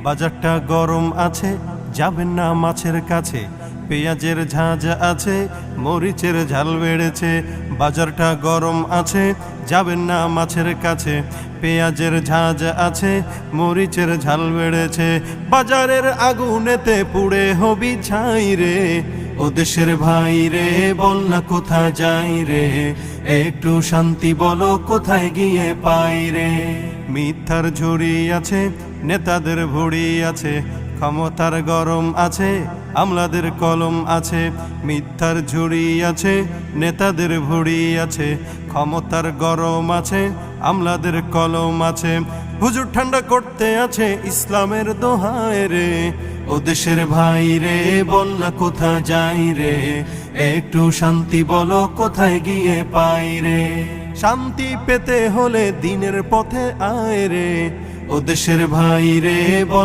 বাজারটা গরম আছে, যাবেন না মাছের কাছে। পেঁয়াজের ঝাঁঝ আছে, মরিচের ঝাল বেড়েছে। বাজারটা গরম আছে, যাবেন না মাছের কাছে। পেঁয়াজের ঝাঁঝ আছে, মরিচের ঝাল বেড়েছে। বাজারের আগুনেতে পুড়ে হবি ছাই রে। ও দেশের ভাই রে, বল না কোথা যাই রে। একটু শান্তি বলো, কোথায় গিয়ে পাই রে। মিথ্যার ঝুড়ি আছে, নেতাদের ভুড়ি আছে। ক্ষমতার গরম আছে, আমলাদের কলম আছে। মিথ্যার ঝুড়ি আছে, নেতাদের ভুড়ি আছে। ক্ষমতার গরম আছে, আমলাদের কলম আছে। হুজুর ঠান্ডা করতে আছে ইসলামের দোহায় রে। ও দেশের ভাই রে, বল না কোথা যাই রে। একটু শান্তি বলো, কোথায় গিয়ে পাই রে। শান্তি পেতে হলে দিনের পথে আয় রে। ও দেশের ভাই রে, বল